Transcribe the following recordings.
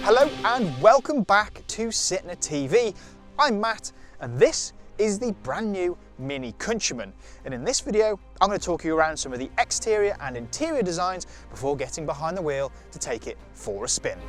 Hello and welcome back to Sitner TV. I'm Matt and this is the brand new MINI Countryman. And in this video, I'm going to talk you around some of the exterior and interior designs before getting behind the wheel to take it for a spin.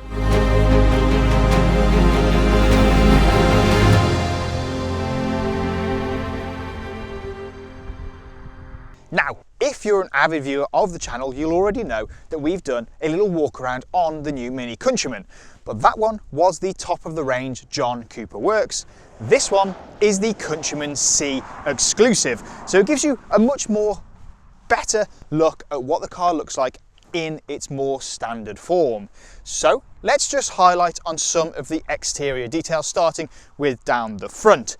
Now, if you're an avid viewer of the channel, you'll already know that we've done a little walk around on the new MINI Countryman. But that one was the top of the range John Cooper Works. This one is the Countryman C exclusive. So it gives you a much more better look at what the car looks like in its more standard form. So let's just highlight on some of the exterior details, starting with down the front.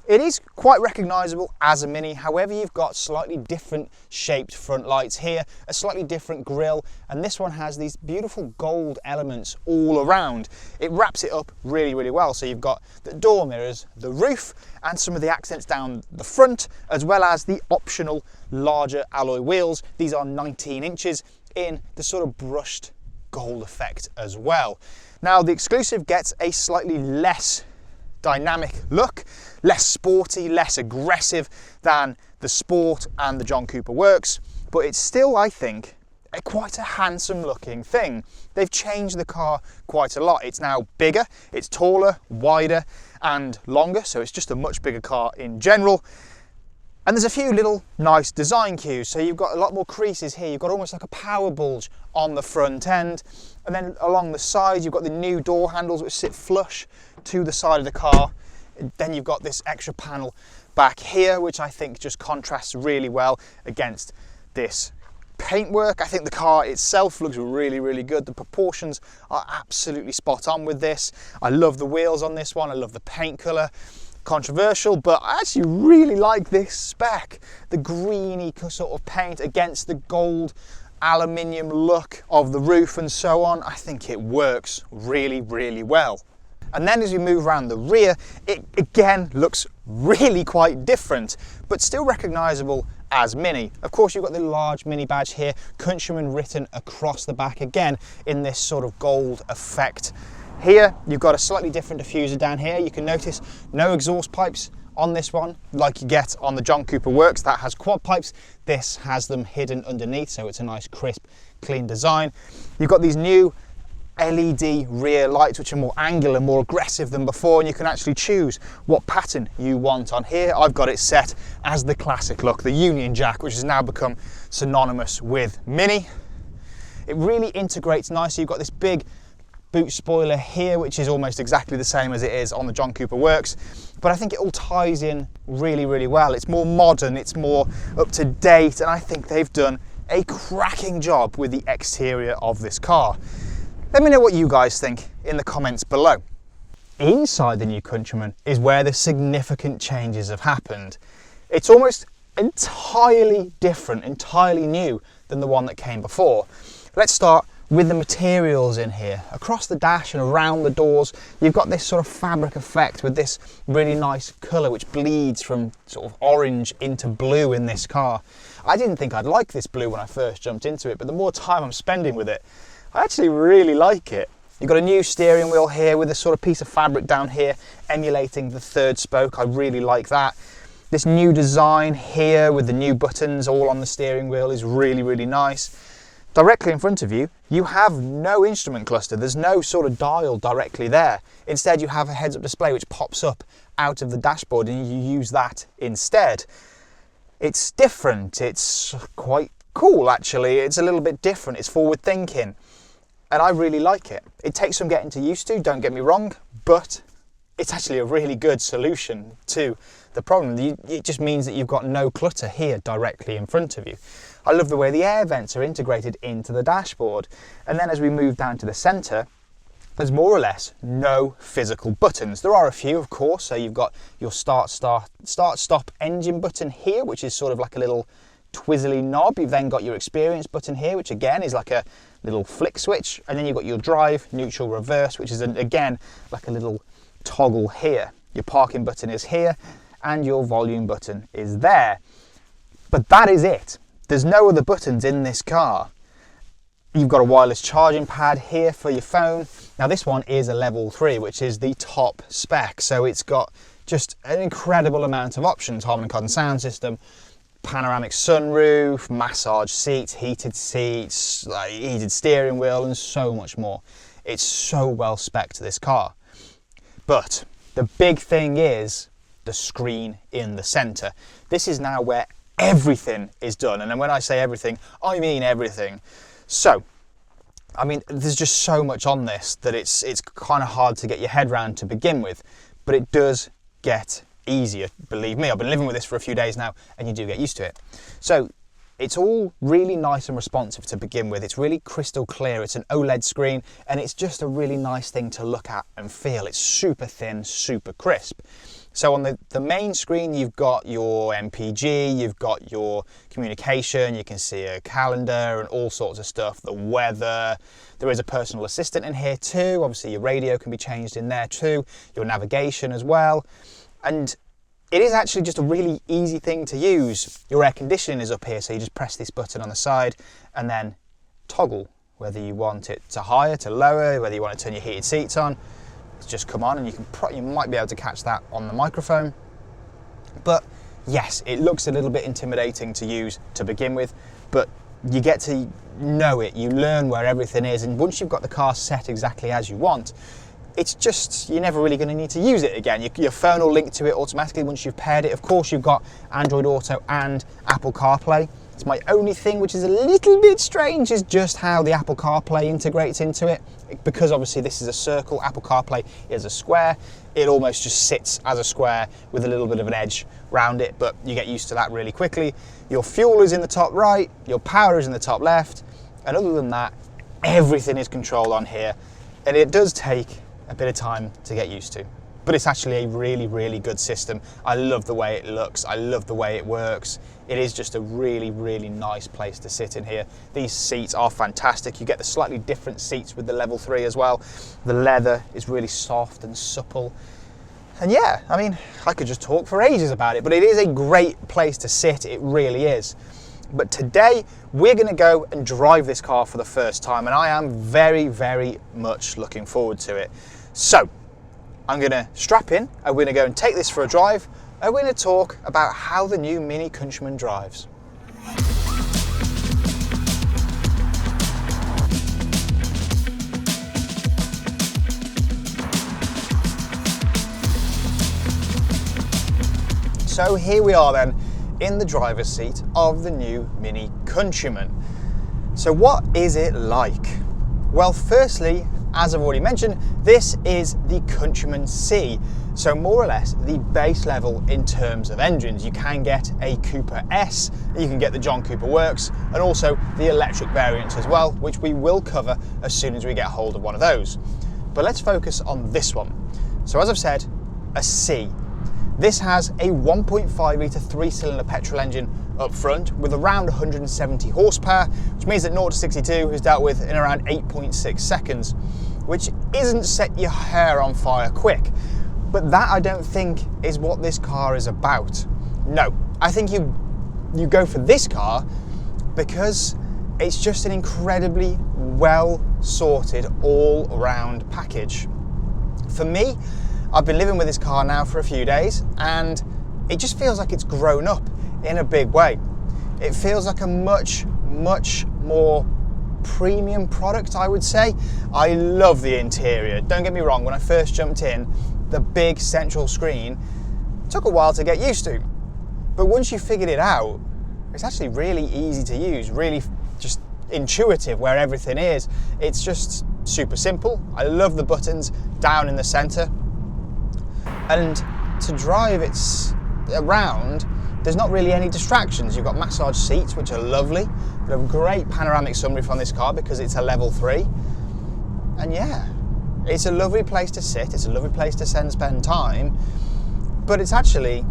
It is quite recognisable as a Mini, however you've got slightly different shaped front lights here, a slightly different grille, and this one has these beautiful gold elements all around. It wraps it up really, really well. So you've got the door mirrors, the roof, and some of the accents down the front, as well as the optional larger alloy wheels. These are 19 inches in the sort of brushed gold effect as well. Now the exclusive gets a slightly less dynamic look, less sporty, less aggressive than the Sport and the John Cooper Works, but it's still, I think, quite a handsome looking thing. They've changed the car quite a lot. It's now bigger, it's taller, wider and longer, so it's just a much bigger car in general. And there's a few little nice design cues. So you've got a lot more creases here. You've got almost like a power bulge on the front end. And then along the sides, you've got the new door handles which sit flush to the side of the car. Then you've got this extra panel back here, which I think just contrasts really well against this paintwork. I think the car itself looks really, really good. The proportions are absolutely spot on with this. I love the wheels on this one. I love the paint color. Controversial, but I actually really like this spec. The greeny sort of paint against the gold aluminium look of the roof and so on. I think it works really, really well. And then as we move around the rear, it again looks really quite different, but still recognizable as Mini. Of course, you've got the large Mini badge here, Countryman written across the back, again in this sort of gold effect. Here, you've got a slightly different diffuser down here. You can notice no exhaust pipes on this one, like you get on the John Cooper Works. That has quad pipes. This has them hidden underneath, so it's a nice, crisp, clean design. You've got these new LED rear lights, which are more angular, more aggressive than before, and you can actually choose what pattern you want on here. I've got it set as the classic look, the Union Jack, which has now become synonymous with Mini. It really integrates nicely. You've got this big boot spoiler here, which is almost exactly the same as it is on the John Cooper Works, but I think it all ties in really, really well. It's more modern, it's more up to date, and I think they've done a cracking job with the exterior of this car. Let me know what you guys think in the comments below. Inside the new Countryman is where the significant changes have happened. It's almost entirely different, entirely new than the one that came before. Let's start with the materials in here. Across the dash and around the doors, you've got this sort of fabric effect with this really nice colour which bleeds from sort of orange into blue in this car. I didn't think I'd like this blue when I first jumped into it, but the more time I'm spending with it, I actually really like it. You've got a new steering wheel here with a sort of piece of fabric down here emulating the third spoke. I really like that. This new design here with the new buttons all on the steering wheel is really, really nice. Directly in front of you, you have no instrument cluster. There's no sort of dial directly there. Instead, you have a heads-up display which pops up out of the dashboard and you use that instead. It's different. It's quite cool, actually. It's a little bit different. It's forward thinking, and I really like it. It takes some getting used to, don't get me wrong, but it's actually a really good solution to the problem. It just means that you've got no clutter here directly in front of you. I love the way the air vents are integrated into the dashboard. And then as we move down to the centre, there's more or less no physical buttons. There are a few, of course. So you've got your start, stop engine button here, which is sort of like a little twizzly knob. You've then got your experience button here, which again is like a little flick switch. And then you've got your drive, neutral, reverse, which is again like a little toggle here. Your parking button is here and your volume button is there. But that is it. There's no other buttons in this car. You've got a wireless charging pad here for your phone. Now this one is a level 3, which is the top spec. So it's got just an incredible amount of options. Harman Kardon sound system, panoramic sunroof, massage seats, heated steering wheel, and so much more. It's so well spec'd, this car. But the big thing is the screen in the center. This is now where everything is done. And then when I say everything, I mean everything. So, I mean, there's just so much on this that it's kind of hard to get your head around to begin with, but it does get easier, believe me. I've been living with this for a few days now, and you do get used to it. So it's all really nice and responsive to begin with. It's really crystal clear. It's an OLED screen, and it's just a really nice thing to look at and feel. It's super thin, super crisp. So on the main screen, you've got your MPG, you've got your communication, you can see a calendar and all sorts of stuff, the weather. There is a personal assistant in here too. Obviously your radio can be changed in there too, your navigation as well. And it is actually just a really easy thing to use. Your air conditioning is up here, so you just press this button on the side and then toggle whether you want it to higher, to lower, whether you want to turn your heated seats on. It's just come on, and you might be able to catch that on the microphone. But yes, it looks a little bit intimidating to use to begin with, but you get to know it, you learn where everything is, and once you've got the car set exactly as you want, it's just, you're never really going to need to use it again. Your phone will link to it automatically once you've paired it. Of course, you've got Android Auto and Apple CarPlay. It's my only thing which is a little bit strange is just how the Apple CarPlay integrates into it. Because obviously this is a circle, Apple CarPlay is a square. It almost just sits as a square with a little bit of an edge round it, but you get used to that really quickly. Your fuel is in the top right, your power is in the top left, and other than that, everything is controlled on here. And it does take a bit of time to get used to. But it's actually a really, really good system. I love the way it looks. I love the way it works. It is just a really, really nice place to sit in here. These seats are fantastic. You get the slightly different seats with the level 3 as well. The leather is really soft and supple. And yeah, I mean, I could just talk for ages about it, but it is a great place to sit. It really is. But today, we're gonna go and drive this car for the first time, and I am very, very much looking forward to it. So, I'm gonna strap in, and we're gonna go and take this for a drive, and we're gonna talk about how the new MINI Countryman drives. So here we are then, in the driver's seat of the new MINI Countryman. So what is it like? Well, firstly, as I've already mentioned, this is the Countryman C. So more or less the base level in terms of engines. You can get a Cooper S, you can get the John Cooper Works, and also the electric variants as well, which we will cover as soon as we get hold of one of those. But let's focus on this one. So as I've said, a C. This has a 1.5 litre 3-cylinder petrol engine up front with around 170 horsepower, which means that 0 to 62 is dealt with in around 8.6 seconds, which isn't set your hair on fire quick. But that, I don't think, is what this car is about. No, I think you go for this car because it's just an incredibly well sorted all-round package. For me, I've been living with this car now for a few days, and it just feels like it's grown up in a big way. It feels like a much, much more premium product, I would say. I love the interior. Don't get me wrong, when I first jumped in, the big central screen took a while to get used to. But once you figured it out, it's actually really easy to use, really just intuitive where everything is. It's just super simple. I love the buttons down in the center. And to drive it around, there's not really any distractions. You've got massage seats, which are lovely. You have a great panoramic sunroof on this car because it's a level 3. And yeah, it's a lovely place to sit. It's a lovely place to spend time. But it's actually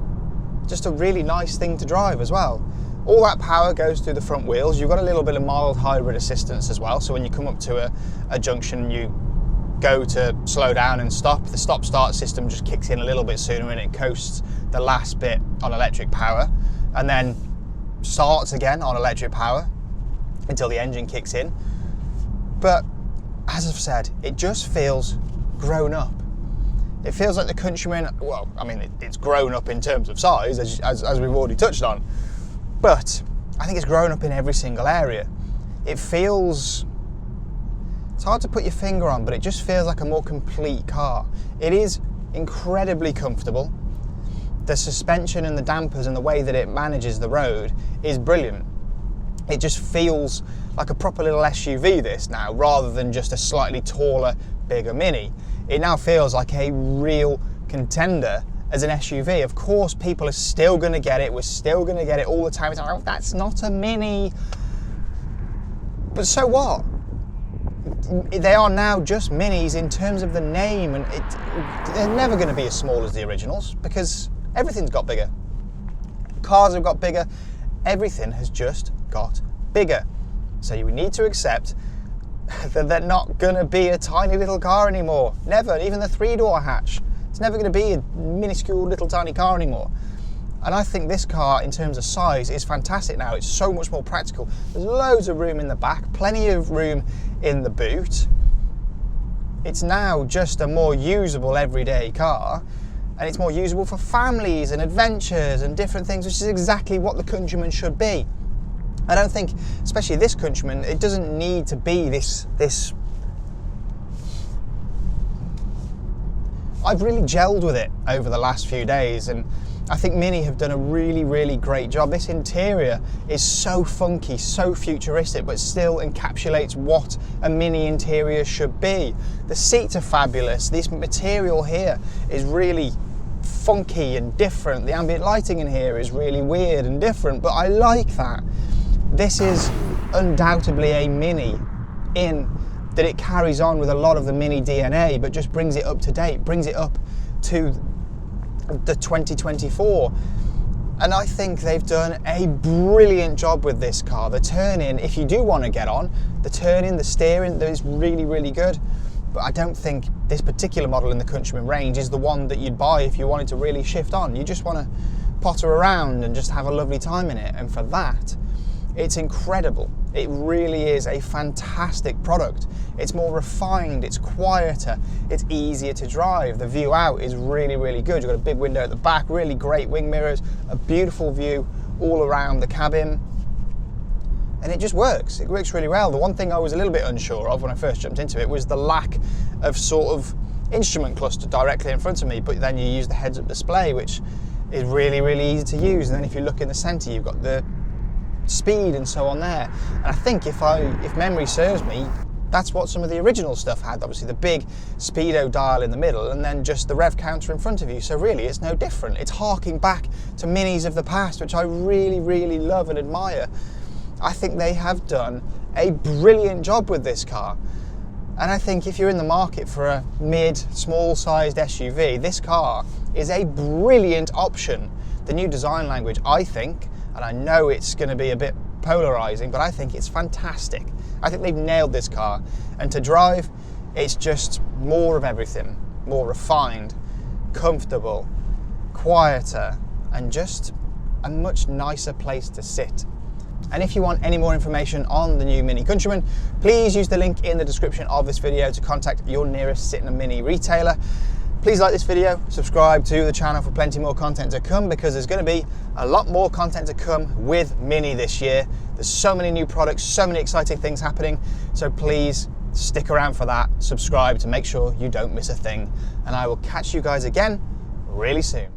just a really nice thing to drive as well. All that power goes through the front wheels. You've got a little bit of mild hybrid assistance as well. So when you come up to a junction, you go to slow down and stop, the stop-start system just kicks in a little bit sooner and it coasts the last bit on electric power and then starts again on electric power until the engine kicks in. But as I've said, it just feels grown up. It feels like the Countryman, well, I mean, it's grown up in terms of size, as we've already touched on, but I think it's grown up in every single area. It feels, it's hard to put your finger on, but it just feels like a more complete car. It is incredibly comfortable. The suspension and the dampers and the way that it manages the road is brilliant. It just feels like a proper little SUV this now, rather than just a slightly taller, bigger Mini. It now feels like a real contender as an SUV. Of course, people are still going to get it. We're still going to get it all the time. It's like, oh, that's not a Mini. But so what? They are now just Minis in terms of the name, and they're never going to be as small as the originals because everything's got bigger. Cars have got bigger. Everything has just got bigger. So you need to accept that they're not going to be a tiny little car anymore. Never. Even the 3-door hatch. It's never going to be a minuscule little tiny car anymore. And I think this car, in terms of size, is fantastic now. It's so much more practical. There's loads of room in the back, plenty of room in the boot. It's now just a more usable everyday car, and it's more usable for families and adventures and different things, which is exactly what the Countryman should be. I don't think, especially this Countryman, it doesn't need to be this. I've really gelled with it over the last few days, and I think Mini have done a really, really great job. This interior is so funky, so futuristic, but still encapsulates what a Mini interior should be. The seats are fabulous. This material here is really funky and different. The ambient lighting in here is really weird and different, but I like that. This is undoubtedly a Mini in that it carries on with a lot of the Mini DNA, but just brings it up to date, brings it up to the 2024. And I think they've done a brilliant job with this car. The turn-in, if you do want to get on, the turn-in, the steering, that is really, really good. But I don't think this particular model in the Countryman range is the one that you'd buy if you wanted to really shift on. You just want to potter around and just have a lovely time in it. And for that, it's incredible. It really is a fantastic product. It's more refined, it's quieter, it's easier to drive. The view out is really, really good. You've got a big window at the back, really great wing mirrors, a beautiful view all around the cabin. And it just works. It works really well. The one thing I was a little bit unsure of when I first jumped into it was the lack of sort of instrument cluster directly in front of me, but then you use the heads-up display, which is really, really easy to use. And then if you look in the center, you've got the speed and so on there. And I think if memory serves me, that's what some of the original stuff had. Obviously the big speedo dial in the middle and then just the rev counter in front of you. So really it's no different. It's harking back to Minis of the past, which I really, really love and admire. I think they have done a brilliant job with this car. And I think if you're in the market for a mid, small sized SUV, this car is a brilliant option. The new design language, I think, and I know it's going to be a bit polarizing, but I think it's fantastic. I think they've nailed this car, and to drive, it's just more of everything. More refined, comfortable, quieter, and just a much nicer place to sit. And if you want any more information on the new Mini Countryman, please use the link in the description of this video to contact your nearest Sitting Mini retailer. Please like this video, subscribe to the channel for plenty more content to come, because there's going to be a lot more content to come with Mini this year. There's so many new products, so many exciting things happening, so please stick around for that. Subscribe to make sure you don't miss a thing, and I will catch you guys again really soon.